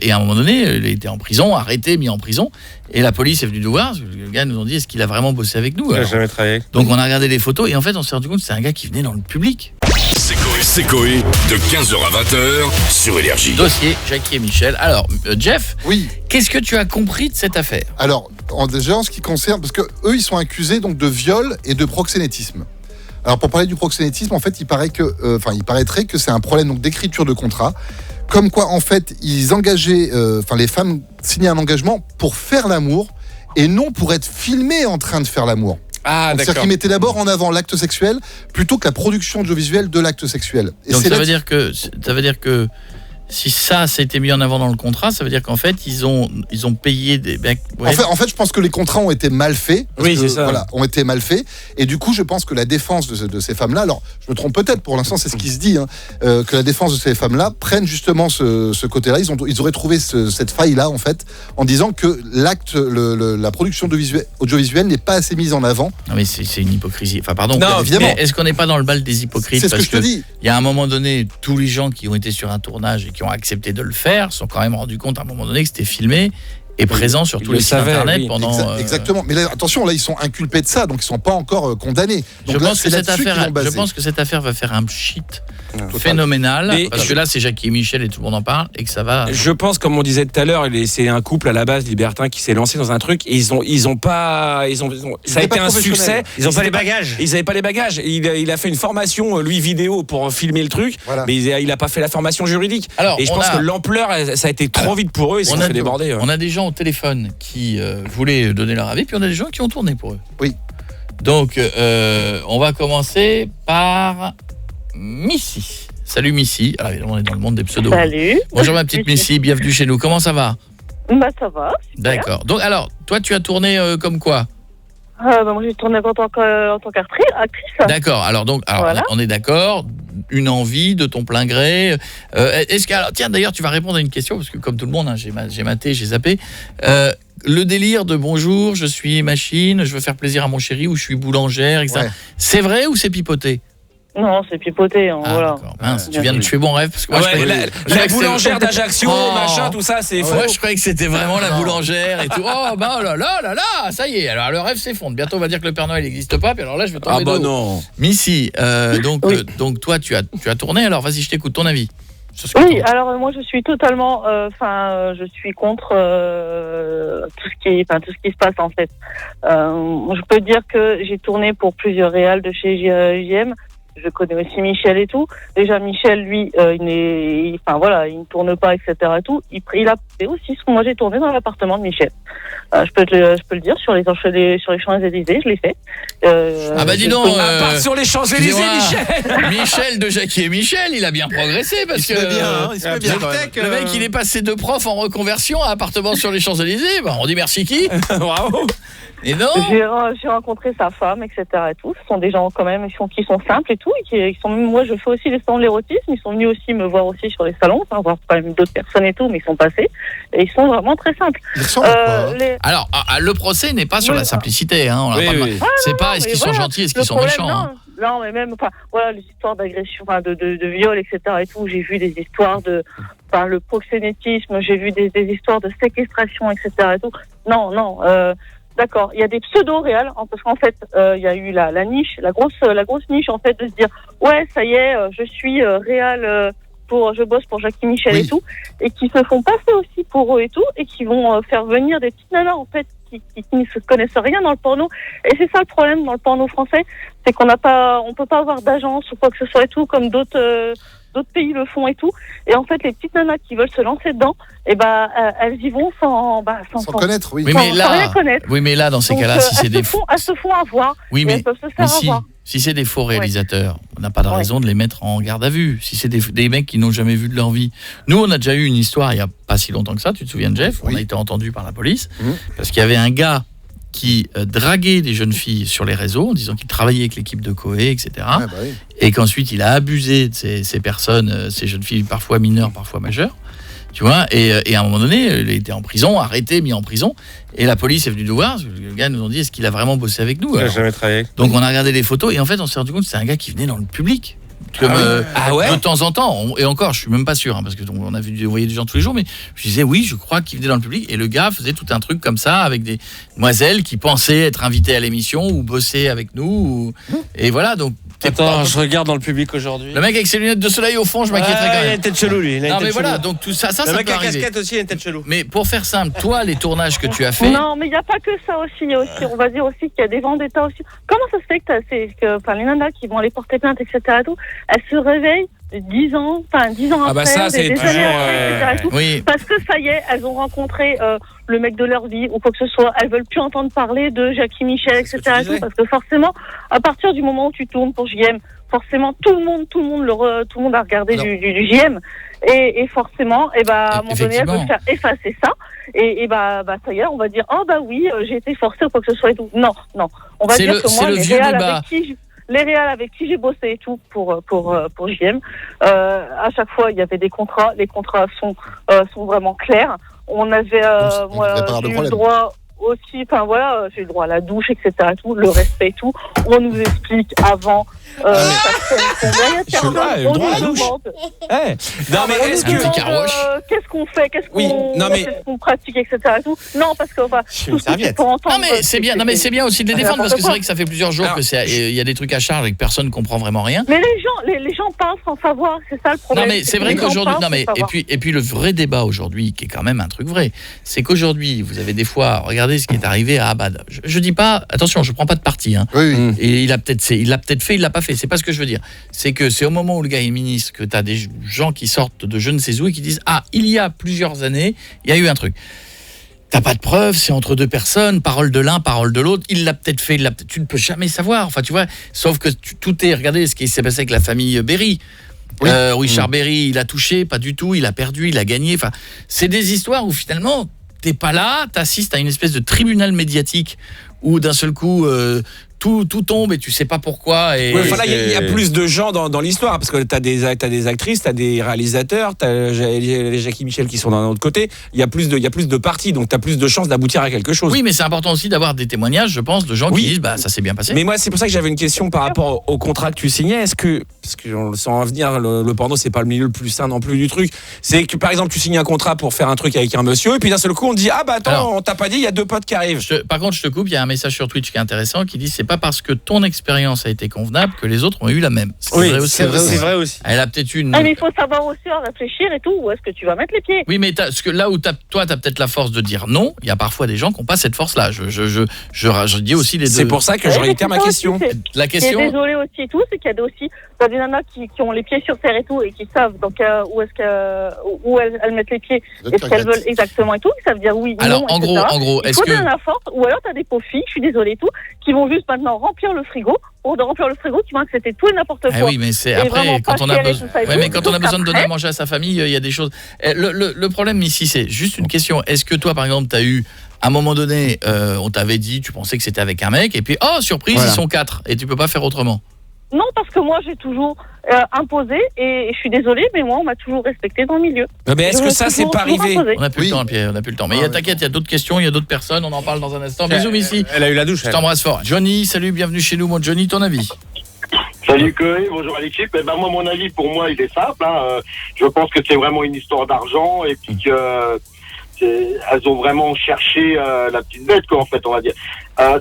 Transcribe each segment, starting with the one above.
Et à un moment donné, il a été en prison, arrêté, mis en prison. Et la police est venue nous voir. Le gars nous ont dit, est-ce qu'il a vraiment bossé avec nous? Il n'a jamais travaillé. Donc on a regardé les photos et en fait on s'est rendu compte que c'est un gars qui venait dans le public. C'est Coé de 15h à 20h sur Énergie. Dossier Jackie et Michel. Alors Jeff, Oui. qu'est-ce que tu as compris de cette affaire? Alors, déjà en ce qui concerne, parce que eux ils sont accusés donc de viol et de proxénétisme. Alors pour parler du proxénétisme, en fait, il paraîtrait que c'est un problème donc d'écriture de contrat, comme quoi en fait ils engageaient, les femmes signaient un engagement pour faire l'amour et non pour être filmées en train de faire l'amour. Ah, C'est-à-dire qu'ils mettaient d'abord en avant l'acte sexuel plutôt que la production audiovisuelle de l'acte sexuel. Et Donc c'est ça veut dire que si ça été mis en avant dans le contrat, ça veut dire qu'en fait ils ont payé des mecs. Ouais. En fait, je pense que les contrats ont été mal faits. Oui, c'est ça. Voilà, ont été mal faits. Et du coup, je pense que la défense de ces femmes-là, alors je me trompe peut-être, pour l'instant c'est ce qui se dit, que la défense de ces femmes-là prennent justement ce côté-là. Ils auraient trouvé cette faille-là, en fait, en disant que la production audiovisuelle n'est pas assez mise en avant. Non mais c'est une hypocrisie. Enfin pardon. Non, évidemment. Mais est-ce qu'on n'est pas dans le bal des hypocrites? C'est ce que je te dis. Il y a un moment donné, tous les gens qui ont été sur un tournage et qui ont accepté de le faire sont quand même rendus compte à un moment donné que c'était filmé et présent sur tous les sites internet pendant. Exactement. Mais là, attention, là ils sont inculpés de ça, donc ils sont pas encore condamnés. Donc je pense que cette affaire va faire un shit phénoménal, parce que là c'est Jackie et Michel et tout le monde en parle et que ça va. Je pense, comme on disait tout à l'heure, c'est un couple à la base libertin qui s'est lancé dans un truc et ça a été un succès. Ils n'ont pas les bagages. Ils n'avaient pas les bagages. Il a fait une formation lui vidéo pour filmer le truc, voilà. mais il a pas fait la formation juridique. Alors, et je pense que l'ampleur, ça a été trop vite pour eux. Ils se sont fait déborder. On a des gens au téléphone qui voulaient donner leur avis, puis on a des gens qui ont tourné pour eux. Oui. Donc on va commencer par Missy. Salut Missy. Alors évidemment on est dans le monde des pseudos. Salut. Bonjour ma petite Missy, bienvenue chez nous. Comment ça va? Bah ça va. Super. D'accord. Donc alors, toi tu as tourné comme quoi? Moi j'ai tourné en tant qu'actrice. D'accord. Alors voilà. On est d'accord. Une envie de ton plein gré. Tiens d'ailleurs tu vas répondre à une question parce que comme tout le monde, j'ai maté, j'ai zappé. Le délire de bonjour, je suis machine, je veux faire plaisir à mon chéri ou je suis boulangère, etc. Ouais. C'est vrai ou c'est pipoté? Non, c'est pipoté. Voilà. Mince, tu fais bon rêve parce que moi, la boulangère d'Ajaccio, machin, tout ça, c'est faux. Moi, je croyais que c'était vraiment la boulangère et tout. Oh là, ça y est. Alors le rêve s'effondre. Bientôt, on va dire que le Père Noël n'existe pas. Puis alors là, je vais tomber. Ah bah non. Missy, donc toi, tu as tourné. Alors vas-y, je t'écoute. Ton avis. Oui, alors moi je suis totalement, je suis contre tout ce qui se passe en fait. Je peux dire que j'ai tourné pour plusieurs réals de chez JM. Je connais aussi Michel et tout. Déjà Michel, lui, il ne tourne pas, etc. Et tout. Il a fait aussi ce que moi j'ai tourné dans l'appartement de Michel. Je peux le dire sur les Champs-Élysées, je l'ai fait. Dis donc. Sur les Champs-Élysées, Michel. Michel de Jackie et Michel, il a bien progressé parce que il se fait bien. Le mec, il est passé de prof en reconversion à appartement sur les Champs-Élysées. On dit merci qui? Bravo. Et non. J'ai rencontré sa femme, etc. et tout. Ce sont des gens quand même qui sont simples et tout. Et qui sont, moi, je fais aussi les salons de l'érotisme. Ils sont venus aussi me voir aussi sur les salons, voir quand même d'autres personnes et tout, mais ils sont passés. Et ils sont vraiment très simples. Alors, le procès n'est pas sur la simplicité. Hein, c'est pas est-ce qu'ils sont gentils, est-ce qu'ils sont méchants. Non, mais même, les histoires d'agression, de viol, etc. et tout. J'ai vu des histoires le proxénétisme. J'ai vu des histoires de séquestration, etc. et tout. Non. D'accord, il y a des pseudo-réals, parce qu'en fait, il y a eu la niche, la grosse niche, en fait, de se dire, ouais, ça y est, je suis réal, je bosse pour Jackie Michel et tout, et qui se font passer aussi pour eux et tout, et qui vont faire venir des petites nanas, en fait, qui ne se connaissent rien dans le porno. Et c'est ça le problème dans le porno français, c'est qu'on peut pas avoir d'agence ou quoi que ce soit et tout, comme d'autres pays le font et tout. Et en fait, les petites nanas qui veulent se lancer dedans, elles y vont sans connaître, oui. Sans rien connaître. Oui, mais là, dans ces cas-là, si c'est elles se font avoir. Oui, mais elles peuvent se faire avoir. Si c'est des faux réalisateurs, on n'a pas de raison de les mettre en garde à vue. Si c'est des mecs qui n'ont jamais vu de leur vie. Nous, on a déjà eu une histoire il n'y a pas si longtemps que ça, tu te souviens de Jeff? On a été entendu par la police, parce qu'il y avait un gars qui draguait des jeunes filles sur les réseaux en disant qu'il travaillait avec l'équipe de Coé, etc. Et qu'ensuite il a abusé de ces personnes, ces jeunes filles parfois mineures, parfois majeures. Tu vois, et à un moment donné, il a été en prison, arrêté, mis en prison, et la police est venue nous voir. Le gars nous ont dit, est-ce qu'il a vraiment bossé avec nous? Il n'a jamais travaillé. Donc on a regardé les photos et en fait on s'est rendu compte que c'est un gars qui venait dans le public. comme ouais. de temps en temps. Et encore, je suis même pas sûr, hein, parce que on voyait des gens tous les jours, mais je disais oui, je crois qu'il venait dans le public. Et le gars faisait tout un truc comme ça avec des demoiselles qui pensaient être invitées à l'émission ou bosser avec nous. Et voilà, donc. Attends, je regarde dans le public aujourd'hui. Le mec avec ses lunettes de soleil au fond, je m'inquiéterais quand même. Il a une tête chelou, lui. Non, mais voilà, donc tout ça, le ça mec peut à arriver. casquette aussi, il a une tête chelou. Mais pour faire simple, toi, les tournages que tu as fait. Non, mais il n'y a pas que ça aussi. Il y a aussi, on va dire aussi qu'il y a des vendettas aussi. Comment ça se fait que les nanas qui vont aller porter plainte, etc., et tout, elles se réveillent 10 ans Ah bah après, ça, c'est des toujours, années après, etc., et tout, Oui. parce que ça y est, elles ont rencontré le mec de leur vie ou quoi que ce soit. Elles veulent plus entendre parler de Jackie Michel, etc., et tout, parce que forcément, à partir du moment où tu tournes pour JM, forcément tout le monde a regardé du JM et forcément à un moment donné elle veut faire effacer ça et ça y est, on va dire oui, j'ai été forcée ou quoi que ce soit et tout. Non, on va dire que moi les réals avec qui j'ai bossé et tout pour JM, à chaque fois il y avait des contrats, les contrats sont vraiment clairs. On avait moi j'ai eu le droit aussi, j'ai eu le droit à la douche, etc., tout, le respect et tout. On nous explique avant. On nous demande. Non mais est-ce que qu'est-ce qu'on fait, qu'est-ce qu'on pratique, etc., et tout. Non, parce que tout ce qu'il faut entendre. Non mais c'est bien, c'est bien aussi de les défendre parce que c'est vrai que ça fait plusieurs jours que il y a des trucs à charge et que personne ne comprend vraiment rien. Mais les gens parlent sans savoir, c'est ça le problème. Non mais c'est vrai qu'aujourd'hui, et puis le vrai débat aujourd'hui, qui est quand même un truc vrai, c'est qu'aujourd'hui vous avez des fois, regardez ce qui est arrivé à Abad. Je dis pas, attention, je prends pas de parti, hein. Oui. Et il l'a peut-être fait, il l'a pas fait. C'est pas ce que je veux dire. C'est que c'est au moment où le gars est ministre que tu as des gens qui sortent de je ne sais où et qui disent il y a plusieurs années, il y a eu un truc. T'as pas de preuves, c'est entre deux personnes, parole de l'un, parole de l'autre. Il l'a peut-être fait, tu ne peux jamais savoir. Enfin, tu vois, sauf que tout est. Regardez ce qui s'est passé avec la famille Berry. Oui. Richard Berry, il a touché, pas du tout, il a perdu, il a gagné. Enfin, c'est des histoires où finalement t'es pas là, t'assistes à une espèce de tribunal médiatique où d'un seul coup tout tombe et tu sais pas pourquoi. Et il y a plus de gens dans l'histoire parce que t'as des actrices, t'as des réalisateurs, t'as les Jackie Michel qui sont d'un autre côté. Il y a plus de parties, donc t'as plus de chances d'aboutir à quelque chose. Oui, mais c'est important aussi d'avoir des témoignages, je pense, de gens qui disent ça s'est bien passé. Mais moi, c'est pour ça que j'avais une question par rapport au contrat que tu signais. Est-ce que, parce que on le sent en venir, le porno c'est pas le milieu le plus sain non plus du truc. C'est que par exemple tu signes un contrat pour faire un truc avec un monsieur et puis d'un seul coup on te dit on t'a pas dit, il y a deux potes qui arrivent. Par contre, je te coupe, il y a un message sur Twitch qui est intéressant qui dit c'est pas parce que ton expérience a été convenable que les autres ont eu la même. C'est vrai aussi. Elle a peut-être une. Mais il faut savoir aussi réfléchir et tout, où est-ce que tu vas mettre les pieds. Oui, mais là où toi t'as peut-être la force de dire non, il y a parfois des gens qui n'ont pas cette force-là. Je dis aussi les deux. C'est pour ça que je réitère ma question. La question. Désolé aussi et tout, c'est qu'il y a aussi des nanas qui ont les pieds sur terre et tout et qui savent donc où elles mettent les pieds et ce qu'elles veulent exactement et tout. Ça veut dire oui. Alors non, en gros, est-ce que la force ou alors t'as des pauvres filles, je suis désolée et tout, qui vont juste maintenant remplir le frigo pour remplir le frigo, qui vont accepter tout et n'importe quoi. Oui, mais c'est après quand on a besoin. Mais quand on a besoin de donner à manger à sa famille, il y a des choses. Le problème ici, c'est juste une question. Est-ce que toi, par exemple, t'as eu à un moment donné, on t'avait dit, tu pensais que c'était avec un mec, et puis surprise, ils sont 4 et tu peux pas faire autrement. Non, parce que moi j'ai toujours imposé et je suis désolée, mais moi on m'a toujours respecté dans le milieu. Mais est-ce que ça c'est pas arrivé? On n'a plus le temps, Pierre, on n'a plus le temps. Mais t'inquiète, il y a d'autres questions, il y a d'autres personnes, on en parle dans un instant. Bisous, Missy. Elle a eu la douche. Je t'embrasse fort. Johnny, salut, bienvenue chez nous, mon Johnny, ton avis? Salut Koé, bonjour à l'équipe. Moi, mon avis, pour moi, il est simple. Je pense que c'est vraiment une histoire d'argent et puis que elles ont vraiment cherché la petite bête, quoi, en fait, on va dire.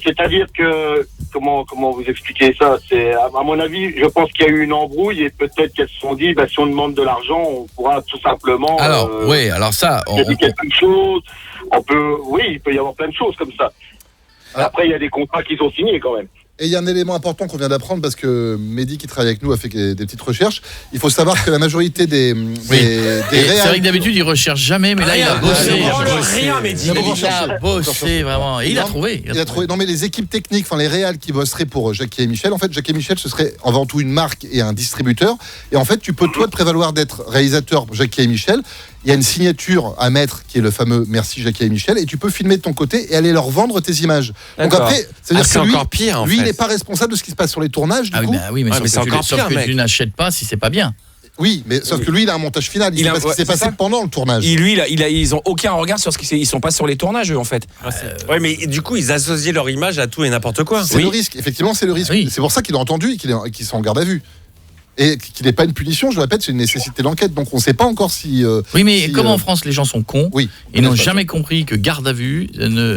C'est-à-dire que comment vous expliquer ça? C'est à mon avis, je pense qu'il y a eu une embrouille et peut-être qu'elles se sont dit, si on demande de l'argent, on pourra tout simplement. Alors alors ça, quelque chose. Il peut y avoir plein de choses comme ça. Après, il y a des contrats qu'ils ont signés quand même. Et il y a un élément important qu'on vient d'apprendre parce que Mehdi qui travaille avec nous a fait des petites recherches. Il faut savoir que la majorité des c'est vrai que d'habitude il recherche jamais, mais là il a bossé. Rien, Mehdi. Il a bossé vraiment. Et il a trouvé. Non mais les équipes techniques, les réals qui bosseraient pour Jackie et Michel, en fait Jackie et Michel ce serait avant tout une marque et un distributeur. Et en fait tu peux toi te prévaloir d'être réalisateur pour Jackie et Michel. Il y a une signature à mettre qui est le fameux merci Jackie et Michel et tu peux filmer de ton côté et aller leur vendre tes images. Donc après, c'est-à-dire que encore pire, lui il n'est pas responsable de ce qui se passe sur les tournages du coup. Mais c'est encore pire, que tu n'achètes pas si c'est pas bien. Oui, mais sauf que lui il a un montage final, il sait pas ce qui s'est passé pendant le tournage. Ils ont aucun regard sur ce qui ils sont pas sur les tournages eux en fait. Ouais, mais du coup ils associent leur image à tout et n'importe quoi. C'est le risque, effectivement c'est le risque. Oui. C'est pour ça qu'il a entendu et qu'ils sont en garde à vue. Et qu'il n'ait pas une punition, je le répète, c'est une nécessité d'enquête. Donc on ne sait pas encore si. Oui, mais si, comme en France, les gens sont cons, oui, ils n'ont jamais compris que garde à vue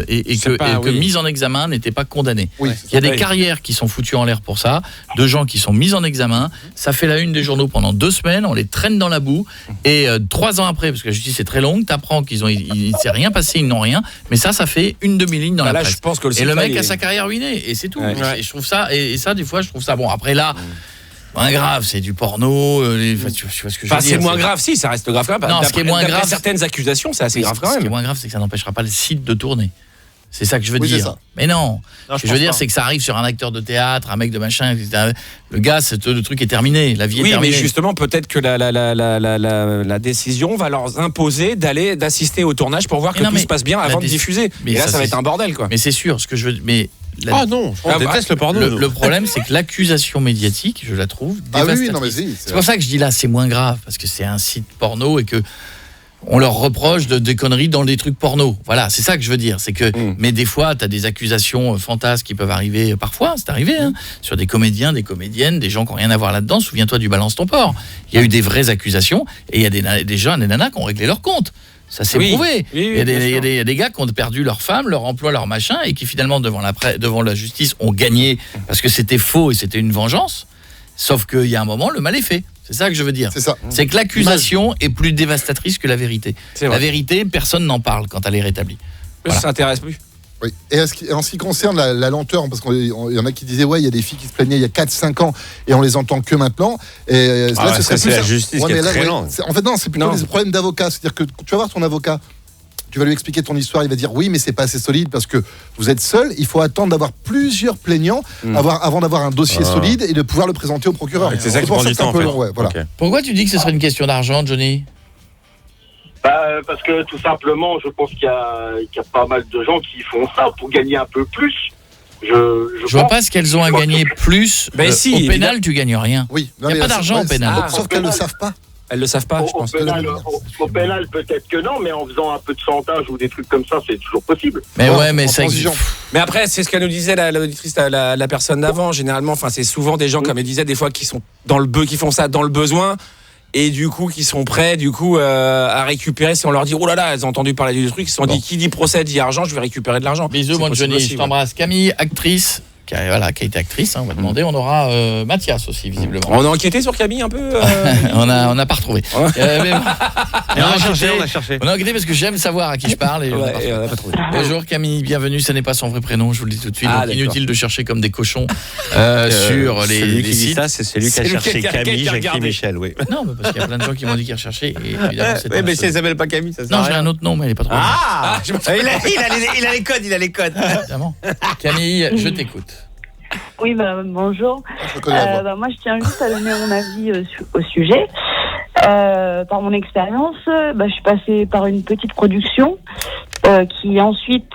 et que mise en examen n'était pas condamné. Oui, il y a des carrières qui sont foutues en l'air pour ça, de gens qui sont mis en examen. Ça fait la une des journaux pendant 2 semaines, on les traîne dans la boue. Et 3 ans après, parce que la justice est très longue, t'apprends qu'il ne s'est rien passé, ils n'ont rien. Mais ça fait une demi-ligne dans la presse. Je pense que et le mec a sa carrière ruinée, et c'est tout. Ouais. Et je trouve ça, et ça, des fois, je trouve ça bon. Après là. Moins grave, c'est du porno. Tu vois ce que je veux dire. C'est moins grave, si, ça reste grave quand même. Non, ce qui est moins grave, certaines accusations, c'est assez grave quand même. Ce qui est moins grave, c'est que ça n'empêchera pas le site de tourner. C'est ça que je veux dire. Ça. Mais non. Ce que je veux dire, c'est que ça arrive sur un acteur de théâtre, un mec de machin, etc. Le gars, le truc est terminé, la vie est terminée. Oui, mais justement, peut-être que la décision va leur imposer d'assister au tournage pour voir que tout se passe bien avant de diffuser. Et là, ça va être un bordel, quoi. Mais c'est sûr, ce que je veux. Mais ah non, on déteste le porno. Le problème, c'est que l'accusation médiatrice, je la trouve dévastatrice. Oui, non, mais c'est pour ça que je dis là, c'est moins grave, parce que c'est un site porno et que on leur reproche des conneries dans des trucs porno. Voilà, c'est ça que je veux dire. C'est que, mais des fois, tu as des accusations fantasques qui peuvent arriver parfois, c'est arrivé, sur des comédiens, des comédiennes, des gens qui n'ont rien à voir là-dedans. Souviens-toi du Balance ton porc. Il y a eu des vraies accusations et il y a des gens, des nanas qui ont réglé leur compte. Ça s'est prouvé. Il y a des gars qui ont perdu leur femme, leur emploi, leur machin, et qui finalement, devant la justice, ont gagné parce que c'était faux et c'était une vengeance. Sauf qu'il y a un moment, le mal est fait. C'est ça que je veux dire. C'est ça. C'est que l'accusation est plus dévastatrice que la vérité. La vérité, personne n'en parle quand elle est rétablie. Ça s'intéresse plus. Oui. Et en ce qui concerne la lenteur, parce qu'il y en a qui disaient il y a des filles qui se plaignaient il y a 4-5 ans et on les entend que maintenant. Et là, c'est la justice qui est très lente. En fait, non, c'est plutôt des problèmes d'avocat. C'est-à-dire que tu vas voir ton avocat, tu vas lui expliquer ton histoire, il va dire oui, mais c'est pas assez solide parce que vous êtes seul. Il faut attendre d'avoir plusieurs plaignants avant d'avoir un dossier solide et de pouvoir le présenter au procureur. C'est ça qui prend du temps. Voilà. Pourquoi tu dis que ce serait une question d'argent, Johnny ? Parce que tout simplement, je pense qu'il y a pas mal de gens qui font ça pour gagner un peu plus. Je vois pas ce qu'elles ont à gagner plus. Au pénal, tu gagnes rien. Oui. Il n'y a pas d'argent au pénal. Sauf qu'elles ne le savent pas. Elles le savent pas, je pense. Au pénal, peut-être que non, mais en faisant un peu de chantage ou des trucs comme ça, c'est toujours possible. Mais mais ça existe. Mais après, c'est ce qu'elle nous disait l'auditrice, la personne d'avant. Généralement, c'est souvent des gens, comme elle disait, des fois qui sont qui font ça dans le besoin. Et du coup, qui sont prêts, à récupérer. Si on leur dit, oh là là, elles ont entendu parler du truc, ils se sont dit, qui dit procès dit argent, je vais récupérer de l'argent. Bisous, mon Johnny, je t'embrasse. Camille, actrice. Qui a été actrice, on va demander. On aura Mathias aussi, visiblement. On a enquêté sur Camille un peu On n'a pas retrouvé. On a cherché. On a enquêté parce que j'aime savoir à qui je parle. Et on n'a pas trouvé. Bonjour Camille, bienvenue. Ce n'est pas son vrai prénom, je vous le dis tout de suite. Donc inutile de chercher comme des cochons sur les sites. Ça, c'est celui qui a cherché Camille, Jackie Michel, oui. Non, mais parce qu'il y a plein de gens qui m'ont dit qu'ils recherchaient. Oui, mais si elle s'appelle pas Camille, ça sert à Non, rien. j'ai un autre nom, mais elle n'est pas trop. Il a les codes. Évidemment. Camille, je t'écoute. Oui, bonjour. Moi, je tiens juste à donner mon avis au sujet. Par mon expérience, je suis passée par une petite production qui ensuite,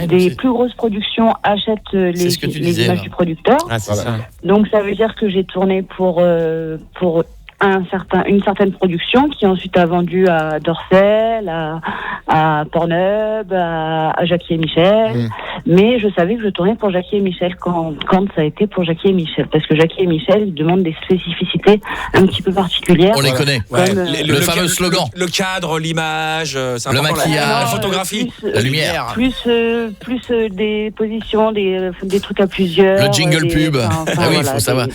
des plus grosses productions achètent les images du producteur. Ah, c'est ça. Donc, ça veut dire que j'ai tourné pour une certaine production qui ensuite a vendu à Dorsel, à Pornhub, à Jackie et Michel. Mais je savais que je tournais pour Jackie et Michel quand ça a été pour Jackie et Michel. Parce que Jackie et Michel, ils demandent des spécificités un petit peu particulières. On les connaît. Le fameux slogan. Le cadre, l'image, le maquillage, la photographie, la lumière. Plus des positions, des trucs à plusieurs. Le jingle pub. Il faut savoir.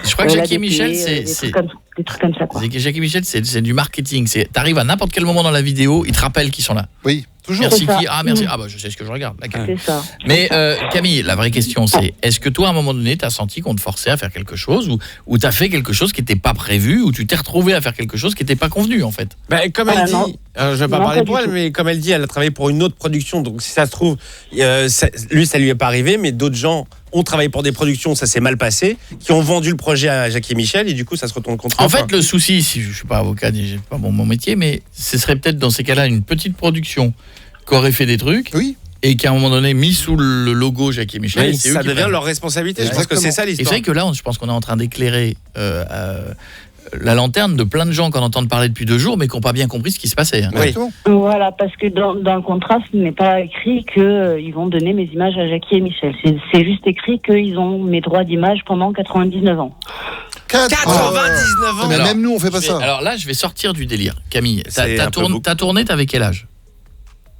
Je crois que Jackie et Michel, c'est des trucs comme ça, quoi. Jackie Michel, c'est du marketing. T'arrives à n'importe quel moment dans la vidéo, ils te rappellent qu'ils sont là. Oui, toujours. Merci qui ? Ah, merci. Ah, je sais ce que je regarde. C'est ça. Mais Camille, la vraie question, c'est est-ce que toi, à un moment donné, t'as senti qu'on te forçait à faire quelque chose ou t'as fait quelque chose qui n'était pas prévu ou tu t'es retrouvé à faire quelque chose qui n'était pas convenu, en fait ? Comme elle dit, je vais pas parler pour elle, mais comme elle dit, elle a travaillé pour une autre production. Donc, si ça se trouve, ça lui est pas arrivé, mais d'autres gens ont travaillé pour des productions, ça s'est mal passé, qui ont vendu le projet à Jackie et Michel, et du coup, ça se retourne contre eux. En fait, le souci, si je suis pas avocat, j'ai pas mon métier, mais ce serait peut-être dans ces cas-là une petite production qui aurait fait des trucs. Oui. Et qui à un moment donné mis sous le logo Jackie et Michel. Ça devient leur responsabilité. Je pense que c'est ça l'histoire. Et c'est vrai que là, je pense qu'on est en train d'éclairer la lanterne de plein de gens qu'on entend parler depuis 2 jours, mais qui n'ont pas bien compris ce qui se passait. Oui. Voilà, parce que dans le contrat, ce n'est pas écrit qu'ils vont donner mes images à Jackie et Michel. C'est juste écrit qu'ils ont mes droits d'image pendant 99 ans. 99 ans. Mais Alors, même nous, on fait pas ça. Alors là, je vais sortir du délire. Camille, C'est un peu beaucoup. t'as tourné, t'avais quel âge?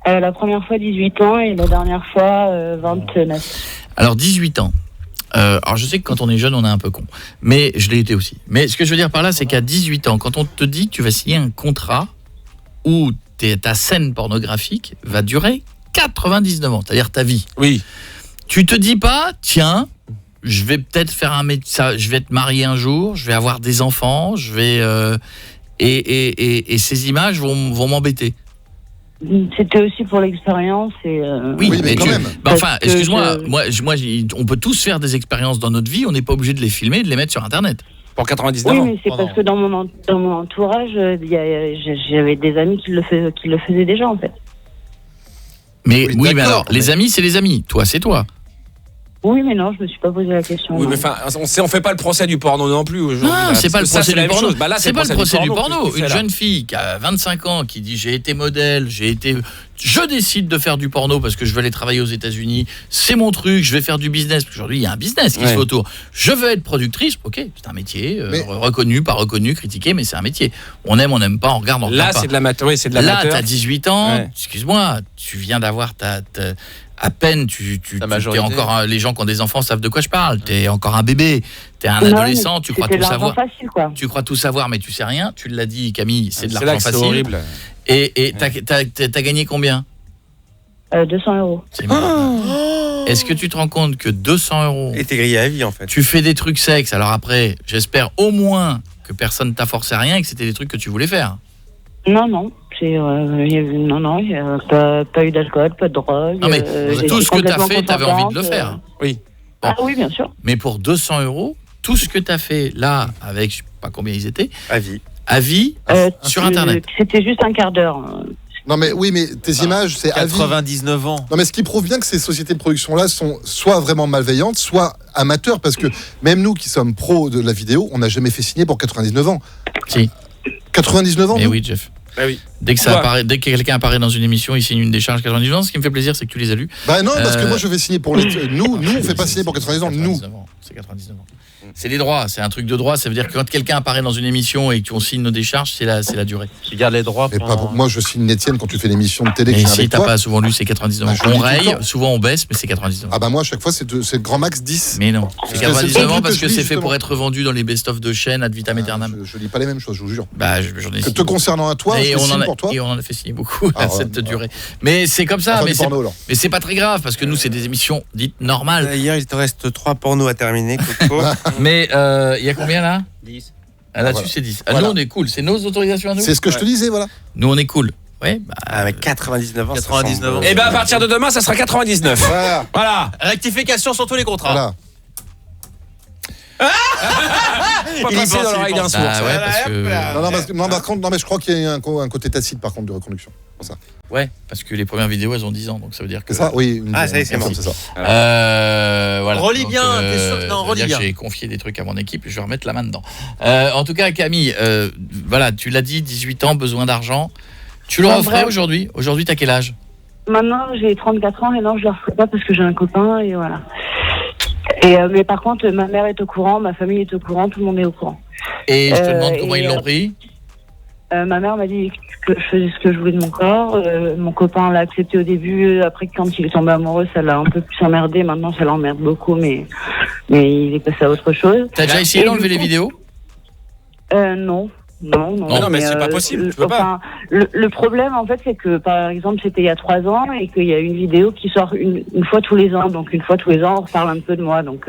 La première fois 18 ans et la dernière fois 29. Alors 18 ans. Alors je sais que quand on est jeune, on est un peu con. Mais je l'ai été aussi. Mais ce que je veux dire par là, c'est qu'à 18 ans, quand on te dit que tu vas signer un contrat où ta scène pornographique va durer 99 ans, c'est-à-dire ta vie. Oui. Tu te dis pas, tiens, je vais peut-être faire un métier, je vais être marié un jour, je vais avoir des enfants, je vais et ces images vont m'embêter. C'était aussi pour l'expérience et Oui, mais quand même. Enfin, Parce que excuse-moi, moi, on peut tous faire des expériences dans notre vie, on n'est pas obligé de les filmer et de les mettre sur Internet. Pour 99 oui, ans. mais c'est parce que dans mon entourage, j'avais des amis qui le faisaient déjà en fait. Mais Oui, oui, mais d'accord, alors, les amis, c'est les amis. Toi, c'est toi. Oui, mais non, je me suis pas posé la question. Oui, non. mais enfin, on fait pas le procès du porno non plus aujourd'hui. Non, là. c'est pas le Ça, procès la du même porno. chose. Bah là, C'est pas le procès du porno. Qu'est-ce que tu Une fais là jeune fille qui a 25 ans qui dit j'ai été modèle, je décide de faire du porno parce que je veux aller travailler aux États-Unis, c'est mon truc, je vais faire du business parce qu'aujourd'hui il y a un business qui se fait autour. Je veux être productrice, OK, c'est un métier reconnu, pas reconnu, critiqué, mais c'est un métier. On aime pas, on regarde, on regarde Là, pas. c'est de l'amateur. Oui, c'est de Là, l'amateur. t'as 18 ans, Ouais. excuse-moi, tu viens d'avoir à peine, t'es majorité. encore les gens qui ont des enfants savent de quoi je parle. T'es encore un bébé, t'es un Non, adolescent, mais tu crois c'était tout de l'argent savoir. facile, quoi. Tu crois tout savoir, mais tu sais rien. Tu l'as dit, Camille, c'est de C'est là l'argent que c'est facile. horrible. Et t'as gagné combien? 200 €. C'est marrant. Est-ce que tu te rends compte que 200 €, Et t'es grillé à vie en fait. tu fais des trucs sexes? Alors après, j'espère au moins que personne t'a forcé à rien et que c'était des trucs que tu voulais faire. Non, il n'y a pas eu d'alcool, pas de drogue. Non, mais tout j'étais ce que t'as complètement fait, t'avais envie de le consentante, faire. Oui. Ah oui, bien sûr. Mais pour 200 €, tout ce que t'as fait là, avec je sais pas combien ils étaient, À vie. à vie, sur Internet. C'était juste un quart d'heure. Non, mais oui, mais tes images, c'est à vie. 99 ans. Non, mais ce qui prouve bien que ces sociétés de production-là sont soit vraiment malveillantes, soit amateurs, parce que même nous qui sommes pros de la vidéo, on n'a jamais fait signer pour 99 ans. Si. 99 ans Mais nous oui, Jeff. Bah oui. Dès que ça Quoi apparaît, dès que quelqu'un apparaît dans une émission, il signe une décharge 99 ans. Ce qui me fait plaisir, c'est que tu les as lus. Bah non, parce que moi je vais signer pour les... Nous, on fait pas signer pour 99 ans, nous. 99 ans, c'est 99 ans. C'est des droits, c'est un truc de droit. Ça veut dire que quand quelqu'un apparaît dans une émission et qu'on signe nos décharges, c'est la durée. Tu gardes les droits. Mais pas pour... Moi je signe Étienne quand tu fais l'émission de télé qui Et est si avec t'as toi. pas souvent lu, c'est 99 ans. Bah, je le On dis tout le raye, temps. souvent on baisse, mais c'est 99 ans. Ah bah moi à chaque fois c'est le grand max 10. Mais non, c'est c'est 99 le ans truc parce que que je c'est dis, fait pour justement. être vendu dans les best-of de chaîne ad vitam aeternam. Je lis pas les mêmes choses, je vous jure. Bah, j'en ai Que signé te concernant à toi, et je on signe en a, pour toi. et on en a fait signer beaucoup Ah à ouais, cette ouais. durée. Mais c'est comme ça, Enfin, mais du porno, alors. c'est pas très grave parce que nous c'est des émissions dites normales. D'ailleurs, il te reste 3 pornos à terminer, Coco. Mais il y a combien là 10. Ah, là-dessus voilà. c'est 10. Ah, Voilà. nous on est cool, c'est nos autorisations à nous. C'est ce que je te disais, voilà. Nous on est cool. Ouais, bah, Avec 99 ans. 99 ans. Et ben à partir de demain, ça sera 99. Voilà. Voilà. Rectification sur tous les contrats. Voilà. Pas passer dans l'oreille d'un sourd. bah ouais, parce que Non, par contre, non, mais je crois qu'il y a un côté tacite par contre de reconduction. ouais, parce que les premières vidéos elles ont 10 ans, donc ça veut dire que C'est ça. Oui. Ah, ça y est, c'est bon. C'est ça. Voilà. Relis Donc, bien, t'es sûr que- non, ça veut relis dire que bien. j'ai confié des trucs à mon équipe et je vais remettre la main dedans. En tout cas, Camille, voilà, tu l'as dit, 18 ans, besoin d'argent. Tu le Ah, referais bref. aujourd'hui? Aujourd'hui, t'as quel âge? Maintenant, j'ai 34 ans et non, je le referai pas parce que j'ai un copain et voilà. Mais par contre, ma mère est au courant, ma famille est au courant, tout le monde est au courant. Et je te demande et, comment ils l'ont pris? Ma mère m'a dit que je faisais ce que je voulais de mon corps. Mon copain l'a accepté au début. Après, quand il est tombé amoureux, ça l'a un peu plus emmerdé. Maintenant, ça l'emmerde beaucoup, mais il est passé à autre chose. T'as déjà essayé Et d'enlever du les coup- vidéos? Non. Non, mais c'est pas possible, tu peux pas. Le problème, en fait, c'est que, par exemple, c'était il y a 3 ans et qu'il y a une vidéo qui sort une fois tous les ans. Donc, une fois tous les ans, on reparle un peu de moi. Donc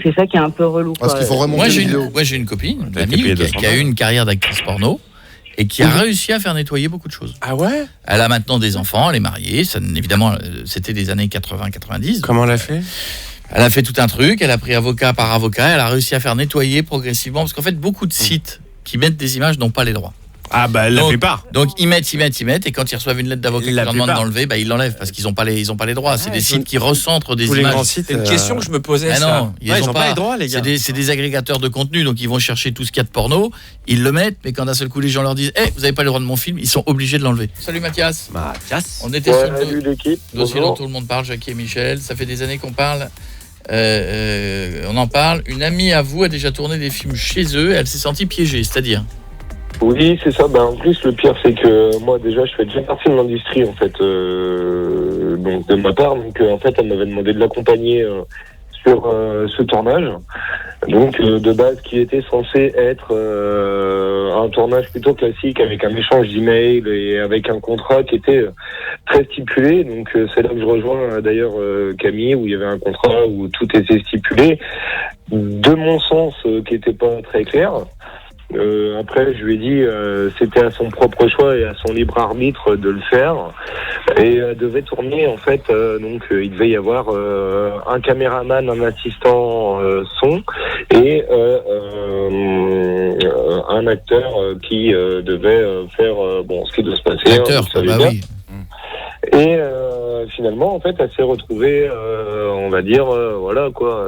c'est ça qui est un peu relou. Parce quoi. qu'il faut remonter Moi, les j'ai vidéos. une copine, une T'as été amie, payé qui a 200 eu une carrière d'actrice porno et qui a réussi à faire nettoyer beaucoup de choses. Ah ouais? Elle a maintenant des enfants, elle est mariée. Ça, évidemment, c'était des années 80-90. Comment elle a fait? Elle a fait tout un truc, elle a pris avocat par avocat, elle a réussi à faire nettoyer progressivement. Parce qu'en fait, beaucoup de sites qui mettent des images n'ont pas les droits. Ah bah la Donc, plupart. Donc ils mettent, et quand ils reçoivent une lettre d'avocat qui La leur demande plupart. d'enlever, bah, ils l'enlèvent parce qu'ils n'ont pas les droits. C'est des ils ont- sites qui recentrent des Tous les images. grands sites. C'est une question que je me posais. Ah ça. non, Ouais, ils ont pas les droits, les gars. C'est des agrégateurs de contenu, donc ils vont chercher tout ce qu'il y a de porno, ils le mettent, mais quand d'un seul coup les gens leur disent vous n'avez pas le droit de mon film, ils sont obligés de l'enlever. Salut Mathias. Mathias. On était sur le Salut l'équipe. dossier dont Bonjour. tout le monde parle, Jackie et Michel. Ça fait des années qu'on parle. On en parle. Une amie à vous a déjà tourné des films chez eux. Elle s'est sentie piégée, c'est-à-dire? Oui, c'est ça. En plus, le pire, c'est que moi, déjà, je fais déjà partie de l'industrie, en fait, donc de ma part. Donc, en fait, elle m'avait demandé de l'accompagner sur ce tournage. Donc, de base, qui était censé être un tournage plutôt classique avec un échange d'emails et avec un contrat qui était très stipulé. Donc, c'est là que je rejoins d'ailleurs Camille, où il y avait un contrat où tout était stipulé. De mon sens, qui était pas très clair. Après, je lui ai dit c'était à son propre choix et à son libre arbitre de le faire. Et devait tourner, en fait, donc il devait y avoir un caméraman, un assistant son et un acteur qui devait faire ce qui doit se passer. L'acteur, oui. Et finalement, en fait, elle s'est retrouvée, on va dire, voilà quoi,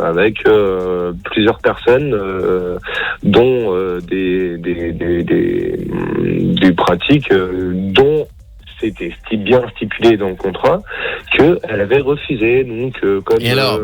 avec plusieurs personnes, dont des pratiques, dont c'était bien stipulé dans le contrat qu'elle avait refusé. Donc, comme, et alors,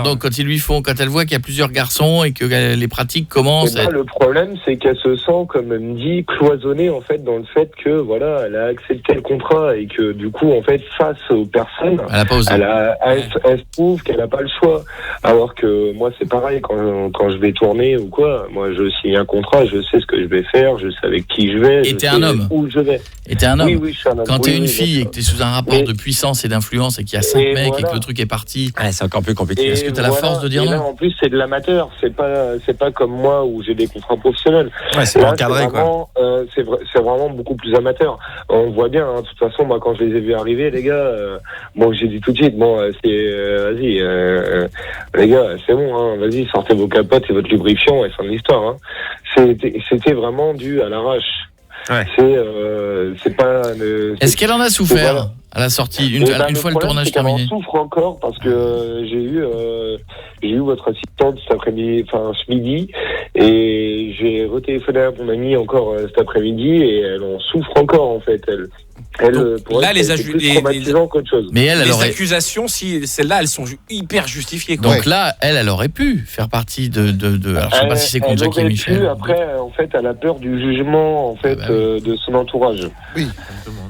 donc quand ils lui font, quand elle voit qu'il y a plusieurs garçons et que les pratiques commencent. Le problème, c'est qu'elle se sent, comme elle me dit, cloisonnée en fait dans le fait que voilà, elle a accepté le contrat et que du coup, en fait, face aux personnes, elle se trouve qu'elle n'a pas le choix. Alors que moi, c'est pareil quand je vais tourner ou quoi. Moi, je signe un contrat, je sais ce que je vais faire, je sais avec qui je vais, et t'es un homme. Où je vais. Et t'es un homme. Oui, je suis un homme. Quand t'es une fille et que t'es sous un rapport de puissance et d'influence et qu'il y a 5 mecs et que le truc est parti, c'est encore plus compliqué. Est-ce que t'as la force de dire non? En plus, c'est de l'amateur. C'est pas comme moi où j'ai des contrats professionnels. Ouais, c'est encadré, quoi. C'est vraiment beaucoup plus amateur. On voit bien. De toute façon, moi, quand je les ai vus arriver, les gars, j'ai dit tout de suite, vas-y, les gars, c'est bon, vas-y, sortez vos capotes et votre lubrifiant et fin de l'histoire. Hein. C'était vraiment dû à l'arrache. Ouais. C'est pas. Est-ce qu'elle en a souffert à la sortie une fois le tournage terminé? Elle en souffre encore parce que j'ai eu votre assistante cet après-midi, ce midi, et j'ai retéléphoné à mon amie encore cet après-midi et elle en souffre encore en fait. Donc, là, les accusations, si celles-là, elles sont hyper justifiées. Quoi. Donc là, elle aurait pu faire partie de alors, je sais pas si c'est contre Jackie et Michel. Après, en fait, elle a peur du jugement en fait de son entourage. Oui.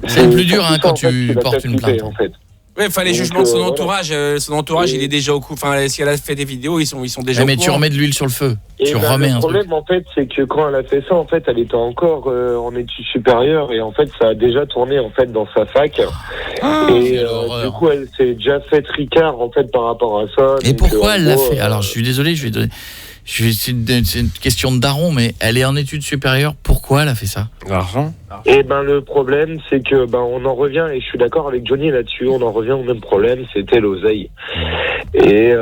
C'est le plus dur quand tu portes une plainte. En fait. Oui, les jugements de son entourage. Son entourage, il est déjà au coup. Si elle a fait des vidéos, ils sont déjà. Mais tu remets de l'huile sur le feu. Tu remets un truc. Le problème, en fait, c'est que quand elle a fait ça, en fait, elle était encore en études supérieures et en fait, ça a déjà tourné en fait dans sa fac. Et du coup, elle s'est déjà fait ricard en fait par rapport à ça. Et pourquoi elle l'a fait? Alors, je suis désolé, c'est une question de daron, mais elle est en études supérieures. Pourquoi elle a fait ça? L'argent. Et le problème, c'est que on en revient, et je suis d'accord avec Johnny là-dessus, on en revient au même problème, c'était l'oseille. Et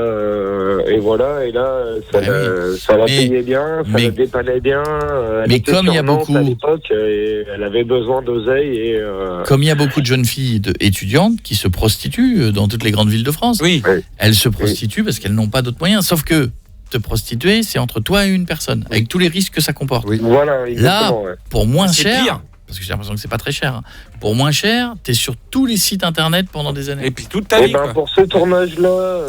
voilà, et là, ça la payait bien, ça la dépannait bien. Mais comme il y a beaucoup à l'époque, et elle avait besoin d'oseille. Et comme il y a beaucoup de jeunes filles étudiantes qui se prostituent dans toutes les grandes villes de France. Oui. Elles se prostituent parce qu'elles n'ont pas d'autres moyens, sauf que te prostituer, c'est entre toi et une personne, avec tous les risques que ça comporte. Oui. Voilà, exactement. Là, pour moins cher, pire. parce que j'ai l'impression que c'est pas très cher, pour moins cher, t'es sur tous les sites internet pendant des années. Et puis toute ta vie. Pour ce tournage-là,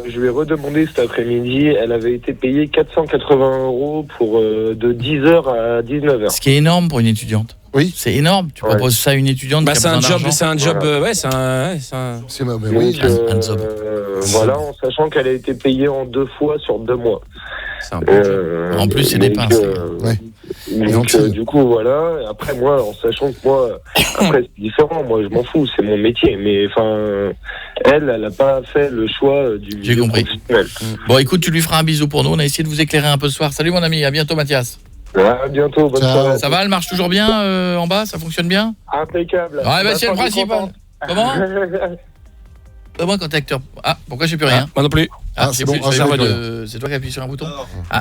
je lui ai redemandé cet après-midi, elle avait été payée 480 € pour de 10h à 19h. Ce qui est énorme pour une étudiante. Oui. C'est énorme. Tu proposes ça à une étudiante qui a besoin d'argent. C'est un job, voilà, en sachant qu'elle a été payée en 2 fois sur 2 mois. En plus, c'est des pinces. Donc, du coup, voilà. Après, moi, en sachant que moi, après, c'est différent. Moi, je m'en fous. C'est mon métier. Mais, elle n'a pas fait le choix du J'ai compris. Bon, écoute, tu lui feras un bisou pour nous. On a essayé de vous éclairer un peu ce soir. Salut, mon ami. À bientôt, Mathias. À bientôt. Bonne soirée. Ça va, elle marche toujours bien en bas? Ça fonctionne bien? Impeccable. Ouais, c'est le principal. Comment? Moi, quand t'es acteur. Ah, pourquoi j'ai plus rien? Moi non plus. C'est bon, c'est toi qui as appuyé sur un bouton?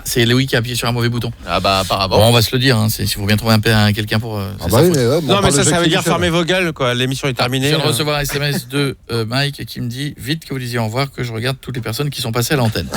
C'est Louis qui a appuyé sur un mauvais bouton. Apparemment. Bon, on va se le dire, s'il faut bien trouver quelqu'un pour. Non, mais ça veut dire fermer vos gueules, quoi. L'émission est terminée. Je viens de recevoir un SMS de Mike qui me dit vite que vous disiez au revoir, que je regarde toutes les personnes qui sont passées à l'antenne.